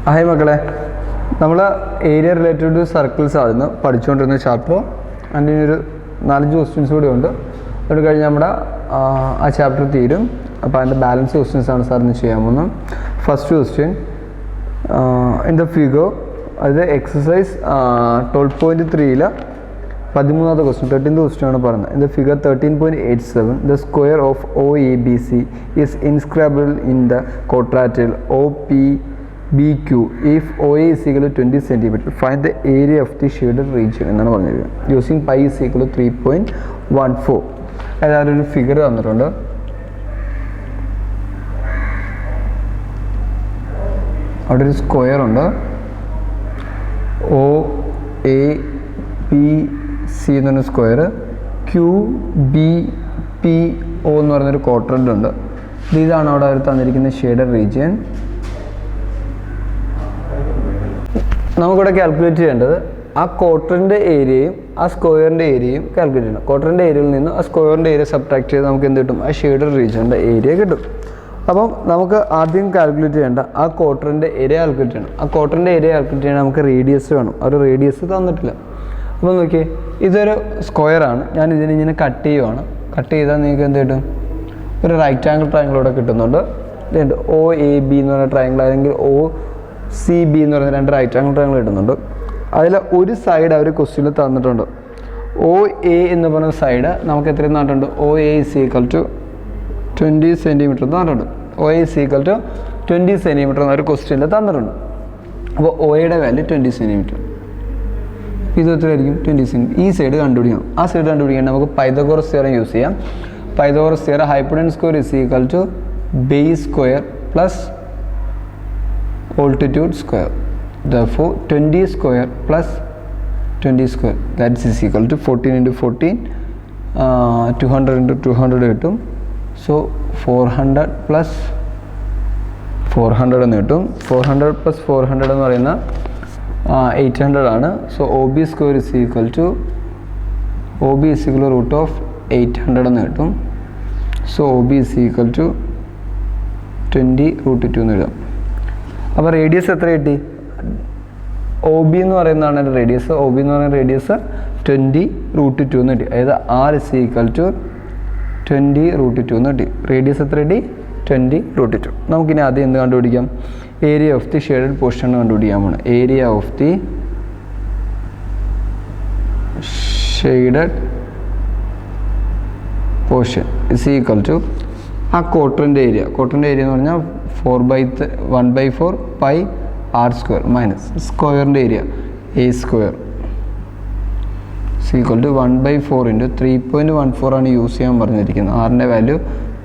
Hi മക്കളെ, നമ്മൾ area related to circles ആയിരുന്നു പഠിച്ചുകൊണ്ടിരുന്ന ചാപ്റ്റർ. അതിന് ഒരു 4-5 ക്വസ്റ്റ്യൻസ് കൂടി ഉണ്ട്. അത് കഴിഞ്ഞ് നമ്മുടെ ആ ചാപ്റ്റർ തീരും. അപ്പോൾ അതിൻ്റെ ബാലൻസ് ക്വസ്റ്റ്യൻസ് ആണ് സാറിന് ചെയ്യാൻ പോകുന്നത്. First question in the figure, അത് exercise 12.3 13th question 13th question ആണ് പറയുന്നത്. In the figure 13.87 the square of OABC is inscribable in the ക്വാഡ്രാറ്റിൽ OPBQ if OA is equal to 20 cm. Find the area of the shaded region എന്നാണ് പറഞ്ഞിരിക്കുന്നത്. Using pi is equal to 3.14. അതായത് ഒരു figure തന്നിട്ടുണ്ട്. അവിടെ ഒരു square ഉണ്ട്. OABC എന്നൊരു സ്ക്വയർ, QBPO എന്ന് പറയുന്നൊരു ക്വാഡ്രൻ്റ് ഉണ്ട്. ഇതാണ് അവിടെ അവർ തന്നിരിക്കുന്ന ഷേഡഡ് റീജിയൻ. നമുക്കിവിടെ കാൽക്കുലേറ്റ് ചെയ്യേണ്ടത് ആ ക്വാഡ്രൻ്റെ ഏരിയയും ആ സ്ക്വയറിൻ്റെ ഏരിയയും കാൽക്കുലേറ്റ് ചെയ്യണം. ക്വാഡ്രൻ്റെ ഏരിയയിൽ നിന്ന് ആ സ്ക്വയറിൻ്റെ ഏരിയ സബ്ട്രാക്ട് ചെയ്ത് നമുക്ക് എന്ത് കിട്ടും? ആ ഷെയ്ഡഡ് റീജിയൻ്റെ ഏരിയ കിട്ടും. അപ്പം നമുക്ക് ആദ്യം കാൽക്കുലേറ്റ് ചെയ്യേണ്ട ആ ക്വാഡ്രൻ്റെ ഏരിയ കാൽക്കുലേറ്റ് ചെയ്യണം. ആ ക്വാഡ്രൻ്റെ ഏരിയ കാൽക്കുലേറ്റ് ചെയ്യണം. നമുക്ക് റേഡിയസ് വേണം. ആ ഒരു റേഡിയസ് തന്നിട്ടില്ല. അപ്പോൾ നോക്കിയേ, ഇതൊരു സ്ക്വയറാണ്. ഞാൻ ഇതിനിങ്ങനെ കട്ട് ചെയ്യുവാണ്. കട്ട് ചെയ്താൽ നിങ്ങൾക്ക് എന്ത് കിട്ടും? ഒരു റൈറ്റ് ആംഗിൾ ട്രയാങ്കിൾ ഇവിടെ കിട്ടുന്നുണ്ട്. ഇതുണ്ട് OAB എന്ന് പറയുന്ന ട്രയാങ്കിൾ, അല്ലെങ്കിൽ OCB എന്ന് പറയുന്ന 2 റൈറ്റ് ആംഗിൾ ട്രയാങ്കിൾ കിട്ടുന്നുണ്ട്. അതിൽ ഒരു സൈഡ് അവർ ക്വസ്റ്റ്യനിൽ തന്നിട്ടുണ്ട്. OA എന്ന് പറയുന്ന സൈഡ് നമുക്ക് എത്രയും തന്നിട്ടുണ്ട്? OA is equal to 20 cm തന്നിട്ടുണ്ട്. OA is equal to 20 cm എന്നൊരു ക്വസ്റ്റ്യനിൽ തന്നിട്ടുണ്ട്. അപ്പോൾ OAയുടെ വാല്യൂ 20 cm. ഇത് എത്രയായിരിക്കും? 20 cm. ഈ സൈഡ് കണ്ടുപിടിക്കണം. ആ സൈഡ് കണ്ടുപിടിക്കാൻ നമുക്ക് പൈതഗോറസ് തിയറം യൂസ് ചെയ്യാം. Pythagoras theorem hypotenuse square is equal to base square plus altitude square. Therefore 20 square plus 20 square, that is equal to 14 into 14, 200 into 200 കിട്ടും. So 400 plus 400 എന്ന് കിട്ടും. 400 plus 400 എന്ന് പറയുന്ന 800 ആണ്. So OB square is equal to root of 800 എന്ന് കിട്ടും. So OB is equal to 20 root 2 എന്ന് എഴുതാം. അപ്പോൾ റേഡിയസ് എത്ര കിട്ടി? OB എന്ന് പറയുന്നതാണ് എൻ്റെ റേഡിയസ്. OB എന്ന് പറയുന്ന റേഡിയസ് 20 root 2 എന്ന് കിട്ടി. അതായത് R is equal to 20 root 2 എന്ന് കിട്ടി. റേഡിയസ് എത്ര കിട്ടി? 20 root 2. നമുക്കിനി ആദ്യം എന്ത് കണ്ടുപിടിക്കാം? Area of the shaded portion കണ്ടുപിടിക്കാമാണ്. Area of the shaded portion is equal to ആ ക്വാഡ്രൻ്റെ ഏരിയ. ക്വാഡ്രൻ്റെ ഏരിയ എന്ന് പറഞ്ഞാൽ 1/4 പൈ R സ്ക്വയർ മൈനസ് സ്ക്വയറിൻ്റെ area A square equal to 1/4 into 3.14 ആണ് യൂസ് ചെയ്യാൻ പറഞ്ഞിരിക്കുന്നത്. ആറിൻ്റെ value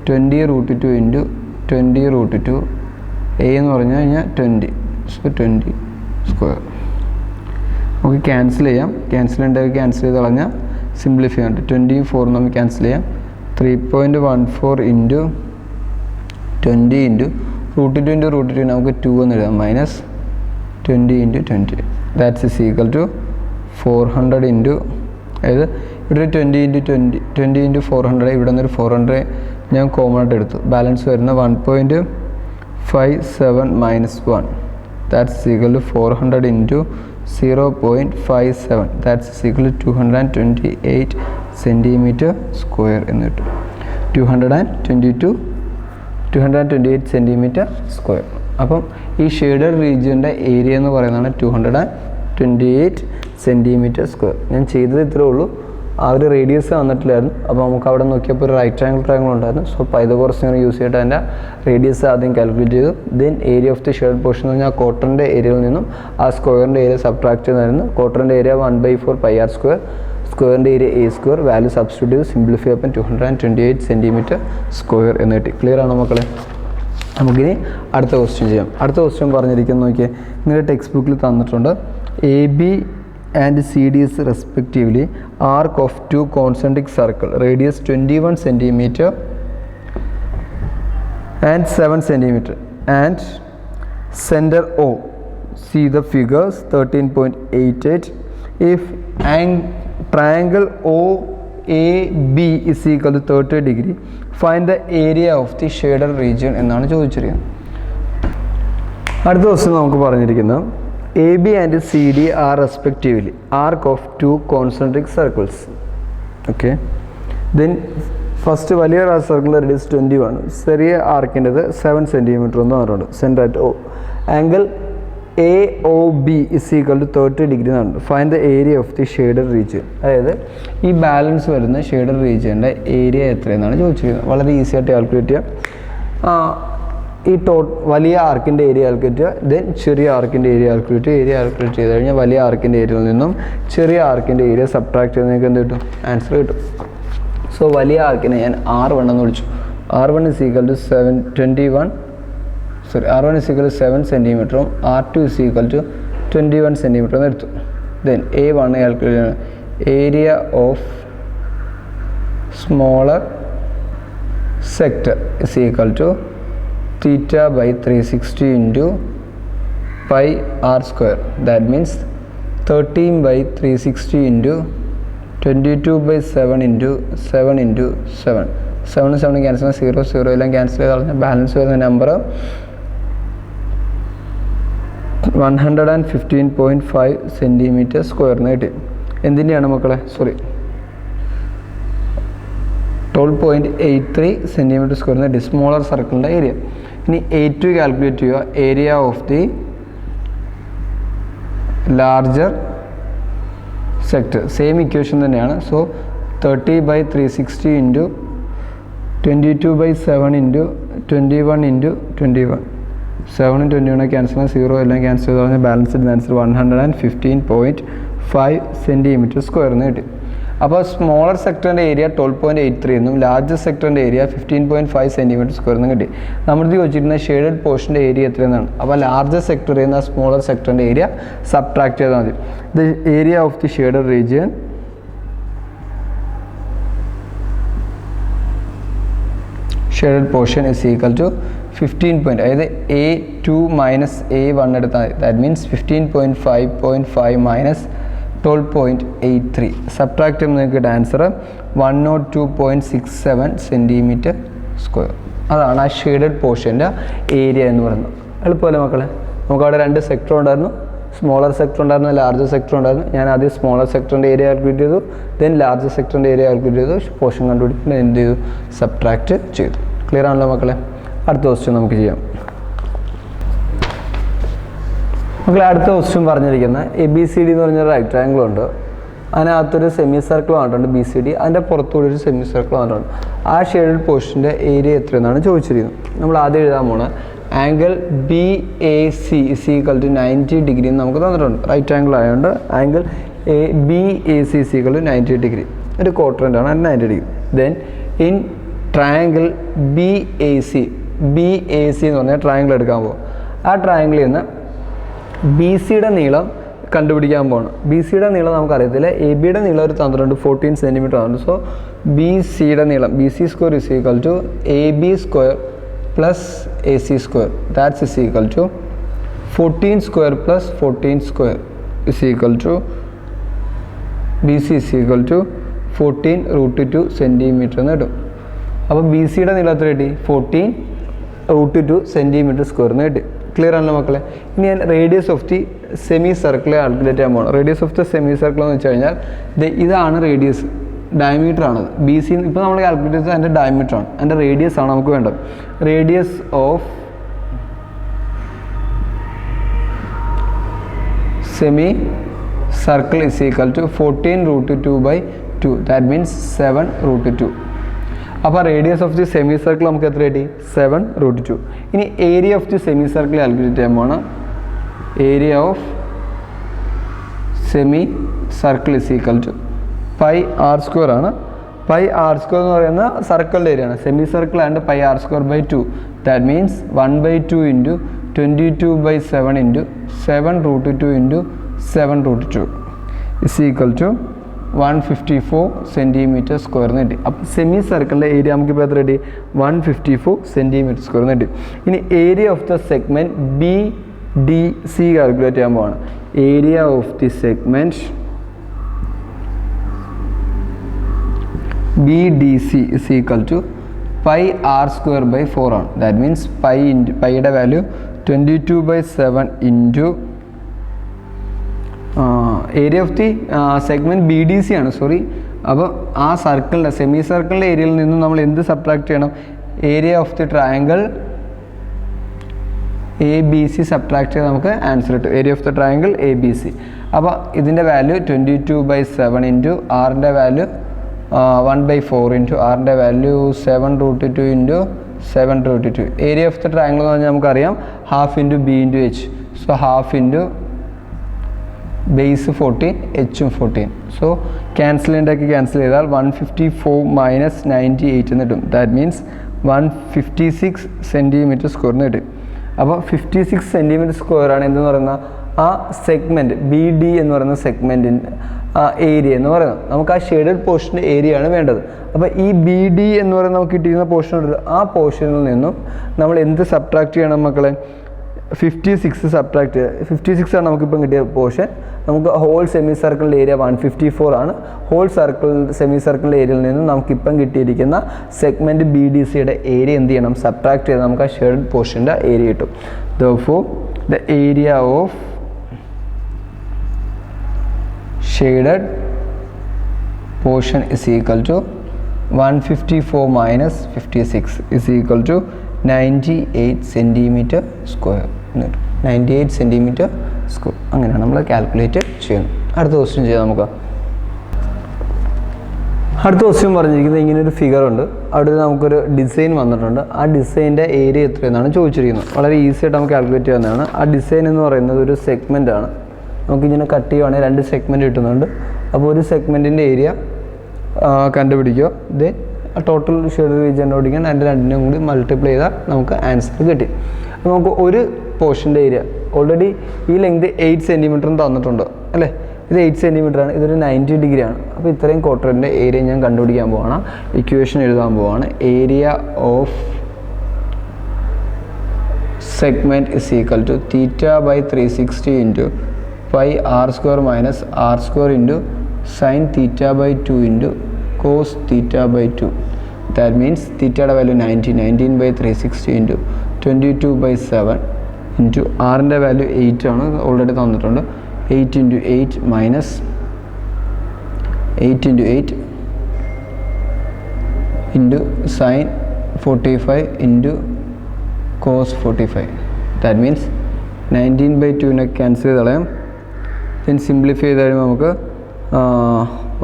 20 root 2 into 20 root 2. A എന്ന് പറഞ്ഞു കഴിഞ്ഞാൽ 20, സോ 20 സ്ക്വയർ. നമുക്ക് ക്യാൻസൽ ചെയ്യാം. ക്യാൻസൽ ചെയ്ത് കളഞ്ഞാൽ സിംപ്ലിഫൈ ഉണ്ട്. 20 4 നമുക്ക് ക്യാൻസൽ ചെയ്യാം. 3.14 into 20 into root 2 into root 2 നമുക്ക് 2 എന്ന് എഴുതാം. Minus 20 into 20, that's is equal to 400 into, അതായത് ഇവിടെ 20 ഇൻറ്റു 400. ഇവിടെ നിന്നൊരു 400 ഞാൻ കോമൺ ആയിട്ട് എടുത്തു. ബാലൻസ് വരുന്ന 1.57 minus 1, that's is equal to 400 into 0.57, that's is equal to 228 centimetre square എന്ന് കിട്ടും. 228 സെൻറ്റിമീറ്റർ സ്ക്വയർ. അപ്പം ഈ ഷെയ്ഡഡ് റീജിയൻ്റെ ഏരിയ എന്ന് പറയുന്നതാണ് 228 സെൻറ്റിമീറ്റർ സ്ക്വയർ. ഞാൻ ചെയ്തത് ഇത്രേ ഉള്ളൂ. ആ ഒരു റേഡിയസ് തന്നിട്ടില്ലായിരുന്നു. അപ്പോൾ നമുക്ക് അവിടെ നോക്കിയപ്പോൾ ഒരു റൈറ്റ് ആംഗിൾ ട്രയാങ്കിൾ ഉണ്ടായിരുന്നു. സോ പൈതഗോറസ് തിയറം യൂസ് ചെയ്തിട്ട് അതിൻ്റെ റേഡിയസ് ആദ്യം കാൽക്കുലേറ്റ് ചെയ്തു. Then area of the shaded portion എന്ന് പറഞ്ഞാൽ ക്വാഡ്രൻ്റെ ഏരിയയിൽ നിന്നും ആ സ്ക്വയറിൻ്റെ ഏരിയ സബ്ട്രാക്ട് ചെയ്തായിരുന്നു. ക്വാഡ്രൻ്റെ ഏരിയ 1/4 പൈ R സ്ക്വയർ, സ്ക്വയറിൻ്റെ area A square, value substitute ചെയ്ത് സിംപ്ലിഫൈ അപ്പം 228 സെൻറ്റിമീറ്റർ സ്ക്വയർ എന്ന് കിട്ടി. ക്ലിയർ ആണോ മക്കളെ? നമുക്കിനി അടുത്ത ക്വസ്റ്റ്യൻ ചെയ്യാം. അടുത്ത ക്വസ്റ്റ്യൻ പറഞ്ഞിരിക്കുന്നത് നോക്കിയേ, നിങ്ങളുടെ ടെക്സ്റ്റ് ബുക്കിൽ തന്നിട്ടുണ്ട്. AB and CD is respectively arc of 2 concentric circle, radius 21 centimeter and 7 centimeter, and center O. See the figures 13.88. If triangle OAB is equal to 30 degree, find the area of the shaded region എന്നാണ് ചോദിച്ചിരിക്കുന്നത്. അടുത്ത question നമുക്ക് പറഞ്ഞിരിക്കുന്നത് A B and C D are respectively arc of 2 concentric circles. Okay, then first വലിയ സർക്കിളിൻ്റെ radius 21, ചെറിയ ആർക്കിൻ്റെത് 7 centimetre എന്ന് പറഞ്ഞിട്ടുണ്ട്. Centre at O. Angle A O B is equal to 30 degree എന്നാണ്. Find the area of the shaded region. അതായത് ഈ balance വരുന്ന shaded റീജിയൻ്റെ area എത്രയെന്നാണ് ചോദിച്ചിരിക്കുന്നത്. വളരെ ഈസി ആയിട്ട് കാൽക്കുലേറ്റ് ചെയ്യാം. ഈ വലിയ ആർക്കിൻ്റെ ഏരിയ കാൽക്കുലേറ്റ് ചെയ്യുക, ദെൻ ചെറിയ ആർക്കിൻ്റെ ഏരിയ കാൽക്കുലേറ്റ് ചെയ്യുക. ഏരിയ കാൽക്കുലേറ്റ് ചെയ്ത് കഴിഞ്ഞാൽ വലിയ ആർക്കിൻ്റെ ഏരിയയിൽ നിന്നും ചെറിയ ആർക്കിൻ്റെ ഏരിയ സബ്ട്രാക്ട് ചെയ്ത് നിങ്ങൾക്ക് എന്ത് കിട്ടും? ആൻസർ കിട്ടും. സോ വലിയ ആർക്കിനെ ഞാൻ R1 എന്ന് വിളിച്ചു. R1 is equal to 7 സെൻറ്റിമീറ്ററും R2 is equal to 21 centimetre എന്ന് എടുത്തു. ദെൻ A1 കാൽക്കുലേറ്റ് ചെയ്യണം. Area of smaller sector is equal to theta by 360 into pi r square. That means 13 by 360 into 22 by 7 into 7 into 7. 7 7 cancel 0 0 എല്ലാം cancel ചെയ്ത് കളഞ്ഞാൽ balance വരുന്ന number 115.5 centimetre സ്ക്വയറിന് കിട്ടി. എന്തിൻ്റെയാണ് മക്കളെ? 12.83 സെൻറ്റിമീറ്റർ സ്ക്വയറിന് കിട്ടി സ്മോളർ സർക്കിളിൻ്റെ ഏരിയ. ഇനി A2 കാൽക്കുലേറ്റ് ചെയ്യുക. Area of the larger sector same equation തന്നെയാണ്. So 30 by 360 into 22 by 7 into 21 into 21. 7 21 cancel 0 എല്ലാം ക്യാൻസൽ ചെയ്ത് പറഞ്ഞാൽ ബാലൻസ് ആൻസർ 115.5 സെൻറ്റിമീറ്റർ സ്ക്വയറിന് കിട്ടി. അപ്പോൾ സ്മോളർ സെക്ടറിൻ്റെ ഏരിയ 12.83 എന്നും ലാർജർ സെക്ടറിൻ്റെ ഏരിയ 15.5 സെൻറ്റിമീറ്റർ സ്ക്വയറിനും കിട്ടി. നമ്മളിത് ചോദിച്ചിരുന്ന ഷെയ്ഡഡ് പോർഷൻ്റെ ഏരിയ എത്രയെന്നാണ്. അപ്പോൾ ലാർജർ സെക്ടറിൽ നിന്ന് സ്മോളർ സെക്ടറിൻ്റെ ഏരിയ സബ്ട്രാക്ട് ചെയ്താൽ മതി. The area of the shaded region shaded portion is equal to 15. അതായത് A2 മൈനസ് A1 എടുത്താൽ മതി. ദാറ്റ് മീൻസ് 15.5 മൈനസ് 12.83 സബ്ട്രാക്ട് ചെയ്യുമ്പോൾ നിങ്ങൾക്ക് ആൻസർ 102.67 സെൻറ്റിമീറ്റർ സ്ക്വയർ. അതാണ് ആ ഷെയ്ഡഡ് പോർഷൻ്റെ ഏരിയ എന്ന് പറയുന്നത്. എളുപ്പമല്ലേ മക്കളെ? നമുക്കവിടെ 2 സെക്ടർ ഉണ്ടായിരുന്നു. സ്മോളർ സെക്ടർ ഉണ്ടായിരുന്നു, ലാർജർ സെക്ടർ ഉണ്ടായിരുന്നു. ഞാൻ ആദ്യം സ്മോളർ സെക്ടറിൻ്റെ ഏരിയ കാൽക്കുലേറ്റ് ചെയ്തു, ദെൻ ലാർജർ സെക്ടറിൻ്റെ ഏരിയ കാൽക്കുലേറ്റ് ചെയ്തു, പോർഷൻ കണ്ടുപിടിച്ചിട്ട് എന്ത് ചെയ്തു? സബ്ട്രാക്ട് ചെയ്തു. ക്ലിയർ ആണല്ലോ മക്കളെ? അടുത്ത ക്വസ്റ്റ്യൻ നമുക്ക് ചെയ്യാം. മക്കളെ അടുത്ത ക്വസ്റ്റ്യൻ പറഞ്ഞിരിക്കുന്നത് ABCD എന്ന് പറഞ്ഞൊരു റൈറ്റ് ആംഗിൾ ഉണ്ട്. അതിനകത്തൊരു സെമി സർക്കിൾ വന്നിട്ടുണ്ട് BCD. അതിൻ്റെ പുറത്തുകൂടി ഒരു സെമി സർക്കിൾ വന്നിട്ടുണ്ട്. ആ ഷെയ്ഡഡ് പോർഷൻ്റെ ഏരിയ എത്രയെന്നാണ് ചോദിച്ചിരിക്കുന്നത്. നമ്മൾ ആദ്യം എഴുതാൻ പോണ angle BAC is equal to 90 degree എന്ന് നമുക്ക് തന്നിട്ടുണ്ട്. റൈറ്റ് ആംഗിൾ ആയതുകൊണ്ട് angle BAC is equal to 90 degree. ഒരു ക്വാഡ്രൻ്റ് ആണ്, 90 degree. Then in triangle BAC എന്ന് പറഞ്ഞാൽ ട്രയാങ്കിൾ എടുക്കാൻ പോകും. ആ ട്രയാങ്കിളിൽ നിന്ന് BCയുടെ നീളം കണ്ടുപിടിക്കാൻ പോകണം. BCയുടെ നീളം നമുക്കറിയത്തില്ല. ABയുടെ നീളം ഒരു തന്നിട്ടുണ്ട് 14 സെൻറ്റിമീറ്റർ ആണ്. സോ BCയുടെ നീളം BC square is equal to AB square plus AC square. That's is equal to 14 square plus 14 square is equal to BC is equal to 14√2 centimetre എന്ന് കിട്ടും. അപ്പോൾ BCയുടെ നീളം എത്ര കിട്ടി? 14√2 സെൻറ്റിമീറ്റർ സ്ക്വയർ എന്ന് കിട്ടി. ക്ലിയർ ആണല്ലോ മക്കളെ? ഇനി ഞാൻ radius of the semi circle calculate ചെയ്യാൻ പോകണം. Radius of the semi circle എന്ന് വെച്ച് കഴിഞ്ഞാൽ ഇതാണ് റേഡിയസ്, ഡയമീറ്റർ ആണത്. BC ഇപ്പോൾ നമ്മൾ കാൽക്കുലേറ്റ് ചെയ്തത് അതിൻ്റെ ഡയമീറ്റർ ആണ്, അതിൻ്റെ റേഡിയസ് ആണ് നമുക്ക് വേണ്ടത്. Radius of semi circle is equal to 14√2/2. That means 7√2. അപ്പോൾ radius of the semi circle നമുക്ക് എത്ര കിട്ടി? 7√2. ഇനി area of the semi circle calculate ചെയ്യാൻ പോകണം. Area of semi circle is equal to pi r square ആണ്. പൈ r സ്ക്വയർ എന്ന് പറയുന്ന സർക്കിളിൻ്റെ ഏരിയ ആണ്. Semi circle and pi r square by 2. That means 1/2 into 22/7 into 7√2 into 7√2 is equal to 154 centimetre സ്ക്വയറിന് കിട്ടി. അപ്പോൾ സെമി സർക്കിളിൻ്റെ area നമുക്ക് ഇപ്പോൾ എത്ര കിട്ടി? 154 സെൻറ്റിമീറ്റർ സ്ക്വയറിന് കിട്ടി. ഇനി area of the segment BDC calculate ചെയ്യാൻ പോവാണ്. Area of the segment BDC is equal to pi r square by 4 ആണ്. ദാറ്റ് മീൻസ് പൈയുടെ value 22/7 into area of the segment BDC ആണ്, സോറി. അപ്പോൾ ആ സർക്കിളിൻ്റെ സെമി സർക്കിളിൻ്റെ ഏരിയയിൽ നിന്നും നമ്മൾ എന്ത് സബ്ട്രാക്ട് ചെയ്യണം? Area of the triangle ABC subtract ചെയ്ത് നമുക്ക് ആൻസർ കിട്ടും. Area of the triangle ABC. അപ്പോൾ ഇതിൻ്റെ വാല്യൂ 22/7 ഇൻറ്റു ആറിൻ്റെ വാല്യൂ 1/4 ഇൻറ്റു ആറിൻ്റെ value 7√2 into 7√2. Area of the triangle എന്ന് പറഞ്ഞാൽ നമുക്കറിയാം half into B into H. So half into base 14, H 14. So cancel ചെയ്താൽ 154 മൈനസ് 98 എന്ന് കിട്ടും. ദാറ്റ് മീൻസ് 156 സെൻറ്റിമീറ്റർ സ്ക്വയർ എന്ന് കിട്ടും. അപ്പോൾ 56 സെൻറ്റിമീറ്റർ സ്ക്വയറാണ് എന്തെന്ന് പറയുന്ന ആ സെഗ്മെൻറ്റ് BD എന്ന് പറയുന്ന സെഗ്മെൻറ്റിൻ്റെ ഏരിയ എന്ന് പറയുന്നത്. നമുക്ക് ആ ഷെയ്ഡഡ് പോർഷൻ്റെ ഏരിയ ആണ് വേണ്ടത്. അപ്പോൾ ഈ BD എന്ന് പറയുന്നത് നമുക്ക് കിട്ടിയിരുന്ന പോർഷൻ ഉണ്ട്. ആ പോർഷനിൽ നിന്നും നമ്മൾ എന്ത് സബ്ട്രാക്ട് ചെയ്യണം മക്കളെ? 56 സബ്ട്രാക്ട് ചെയ്യുക. 56 ആണ് നമുക്കിപ്പം കിട്ടിയ പോർഷൻ. നമുക്ക് ഹോൾ സെമി സർക്കിളിൻ്റെ ഏരിയ 154 ആണ്. ഹോൾ സെമി സർക്കിളിൻ്റെ ഏരിയയിൽ നിന്നും നമുക്കിപ്പം കിട്ടിയിരിക്കുന്ന സെഗ്മെൻറ്റ് BDCയുടെ ഏരിയ എന്ത് ചെയ്യണം? സബ്ട്രാക്ട് ചെയ്ത് നമുക്ക് ആ ഷെയ്ഡഡ് പോർഷൻ്റെ ഏരിയ കിട്ടും. Therefore, the area of shaded portion is equal to 154 minus 56 is equal to 98 centimeter square. 98 centimeter square. അങ്ങനെയാണ് നമ്മൾ കാൽക്കുലേറ്റ് ചെയ്യുന്നത്. അടുത്ത ക്വസ്റ്റ്യൻ ചെയ്യാം നമുക്ക്. അടുത്ത ക്വസ്റ്റ്യൻ പറഞ്ഞിരിക്കുന്നത് ഇങ്ങനൊരു ഫിഗർ ഉണ്ട്. അവിടെ നമുക്കൊരു ഡിസൈൻ വന്നിട്ടുണ്ട്. ആ ഡിസൈൻ്റെ ഏരിയ എത്രയെന്നാണ് ചോദിച്ചിരിക്കുന്നത്. വളരെ ഈസി ആയിട്ട് നമുക്ക് കാൽക്കുലേറ്റ് ചെയ്യാവുന്നതാണ്. ആ ഡിസൈൻ എന്ന് പറയുന്നത് ഒരു സെഗ്മെൻ്റ് ആണ്. നമുക്കിങ്ങനെ കട്ട് ചെയ്യുവാണെങ്കിൽ 2 സെഗ്മെൻറ്റ് കിട്ടുന്നുണ്ട്. അപ്പോൾ ഒരു സെഗ്മെൻറ്റിൻ്റെ ഏരിയ കണ്ടുപിടിക്കുക. ദെൻ ടോട്ടൽ ഷെയ്ഡ് റീജിയൻ ഓടിക്കാൻ അതിൻ്റെ രണ്ടിനും കൂടി മൾട്ടിപ്ലൈ ചെയ്താൽ നമുക്ക് ആൻസർ കിട്ടി. അപ്പോൾ നമുക്ക് ഒരു പോർഷൻ്റെ ഏരിയ ഓൾറെഡി ഈ ലെങ്ത് 8 സെൻറ്റിമീറ്റർ തന്നിട്ടുണ്ട് അല്ലേ? ഇത് 8 സെൻറ്റിമീറ്റർ ആണ്. ഇതൊരു 90 ഡിഗ്രി ആണ്. അപ്പോൾ ഇത്രയും ക്വാർട്ടറിൻ്റെ ഏരിയ ഞാൻ കണ്ടുപിടിക്കാൻ പോവാണ്. ഇക്വേഷൻ എഴുതാൻ പോവാണ്. Area of segment is equal to θ/360 into pi r² minus r² into sine θ/2 into cos θ/2. That means തീറ്റയുടെ വാല്യൂ 19/360 ഇൻറ്റു 22/7 ഇൻറ്റു ആറിൻ്റെ വാല്യൂ 8 ആണ്, ഓൾറെഡി തന്നിട്ടുണ്ട്. 8 into 8 minus 8 into 8 into sine 45 into cos 45. That means 19/2 cancel ചെയ്ത് കളയാം. Then simplify ചെയ്ത് കഴിയുമ്പോൾ നമുക്ക്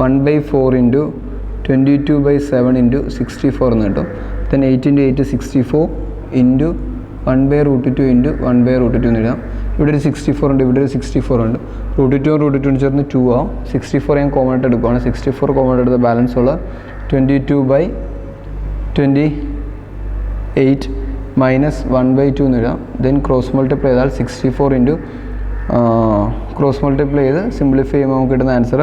1/4 into 22/7 into 64 എന്ന് കിട്ടും. ദെൻ 8 ഇൻറ്റു 8 64 ഇൻറ്റു 1/√2 ഇൻറ്റു 1/√2 എന്ന് എഴുതാം. ഇവിടെ ഒരു 64 ഉണ്ട്, ഇവിടെ ഒരു 64 ഉണ്ട്. √2 ചേർന്ന് 2 ആവും. 64 ഞാൻ കോമൺ ആയിട്ട് എടുക്കുകയാണ്. 64 കോമൺ ആയിട്ട് എടുത്ത ബാലൻസ് ഉള്ള 22/28 മൈനസ് 1/2 എന്ന് എഴുതാം. ദെൻ ക്രോസ് മൾട്ടിപ്ലൈ ചെയ്താൽ 64 ഇൻറ്റു ക്രോസ് മൾട്ടിപ്ലൈ ചെയ്ത് സിംപ്ലിഫൈ ചെയ്യുമ്പോൾ നമുക്ക് കിട്ടുന്ന ആൻസർ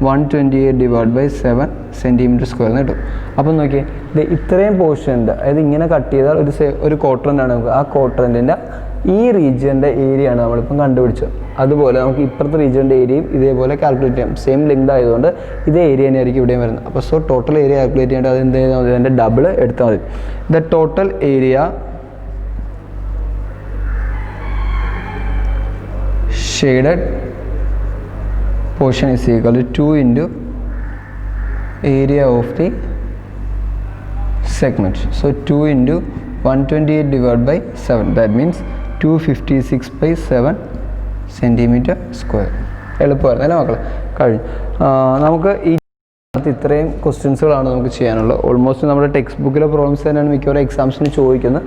128/7 സെൻറ്റിമീറ്റർ സ്ക്വയർ എന്ന് കിട്ടും. അപ്പം നോക്കിയേ, ഇത് ഇത്രയും പോർഷൻ ഉണ്ട്. അതായത് ഇങ്ങനെ കട്ട് ചെയ്താൽ ഒരു ക്വാഡ്രൻ്റാണ് നമുക്ക്. ആ ക്വാഡ്രൻറ്റിൻ്റെ ഈ റീജിയൻ്റെ ഏരിയ ആണ് നമ്മളിപ്പം കണ്ടുപിടിച്ചത്. അതുപോലെ നമുക്ക് ഇപ്പുറത്തെ റീജിയൻ്റെ ഏരിയയും ഇതേപോലെ കാൽക്കുലേറ്റ് ചെയ്യാം. സെയിം ലെങ്ത് ആയതുകൊണ്ട് ഇതേ ഏരിയ തന്നെയായിരിക്കും ഇവിടെയും വരുന്നത്. അപ്പോൾ സോ ടോട്ടൽ ഏരിയ കാൽക്കുലേറ്റ് ചെയ്യേണ്ടത് അത് എന്ത് ചെയ്താൽ മതി? അതിൻ്റെ ഡബിൾ എടുത്താൽ മതി. The total area shaded portion is equal to 2 into area of the segment. So 2 into 128/7. That means 256/7 centimeter square. എളുപ്പമായിരുന്നു അല്ലേ മക്കളെ? കഴിഞ്ഞു. നമുക്ക് ഈ ഇത്രയും ക്വസ്റ്റ്യൻസുകളാണ് നമുക്ക് ചെയ്യാനുള്ളത്. ഓൾമോസ്റ്റ് നമ്മുടെ ടെക്സ്റ്റ് ബുക്കിലെ പ്രോബ്ലംസ് തന്നെയാണ് മിക്കവാറും എക്സാംസിന് ചോദിക്കുന്നത്.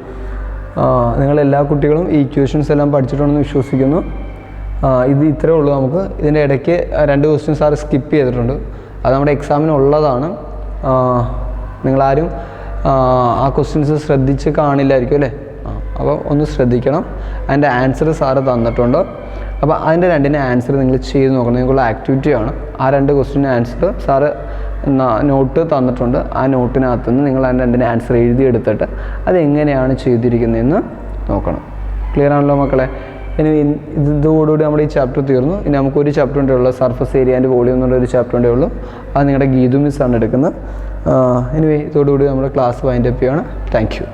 നിങ്ങളെല്ലാ കുട്ടികളും ഈ ഇക്വേഷൻസ് എല്ലാം പഠിച്ചിട്ടുണ്ടെന്ന് വിശ്വസിക്കുന്നു. ഇത് ഇത്രയേ ഉള്ളൂ. നമുക്ക് ഇതിൻ്റെ ഇടയ്ക്ക് 2 ക്വസ്റ്റ്യൻസ് സാറ് സ്കിപ്പ് ചെയ്തിട്ടുണ്ട്. അത് നമ്മുടെ എക്സാമിനുള്ളതാണ്. നിങ്ങളാരും ആ ക്വസ്റ്റ്യൻസ് ശ്രദ്ധിച്ച് കാണില്ലായിരിക്കും അല്ലേ? അപ്പോൾ ഒന്ന് ശ്രദ്ധിക്കണം. അതിൻ്റെ ആൻസർ സാറ് തന്നിട്ടുണ്ട്. അപ്പോൾ അതിൻ്റെ 2ൻ്റെ ആൻസർ നിങ്ങൾ ചെയ്ത് നോക്കണം. നിങ്ങൾക്കുള്ള ആക്ടിവിറ്റിയാണ്. ആ 2 ക്വസ്റ്റ്യൻ്റെ ആൻസർ സാറ് നോട്ട് തന്നിട്ടുണ്ട്. ആ നോട്ടിനകത്ത് നിന്ന് നിങ്ങൾ അതിൻ്റെ 2ൻ്റെ ആൻസർ എഴുതിയെടുത്തിട്ട് അതെങ്ങനെയാണ് ചെയ്തിരിക്കുന്നതെന്ന് നോക്കണം. ക്ലിയർ ആണല്ലോ മക്കളെ? ഇനി ഇതോടുകൂടി നമ്മുടെ ഈ ചാപ്റ്റർ തീർന്നു. ഇനി നമുക്കൊരു ചാപ്റ്റർ കൊണ്ടേ ഉള്ളൂ, സർഫസ് ഏരിയ ആൻഡ് വോളിയം എന്നുള്ളൊരു ചാപ്റ്റർ കൊണ്ടേ ഉള്ളൂ. അത് നിങ്ങളുടെ ഗീതു മിസ്സാണ് എടുക്കുന്നത്. ഇനി ഇതോടുകൂടി നമ്മുടെ ക്ലാസ് വൈൻഡ് അപ്പ് ചെയ്യാണ്. Thank you.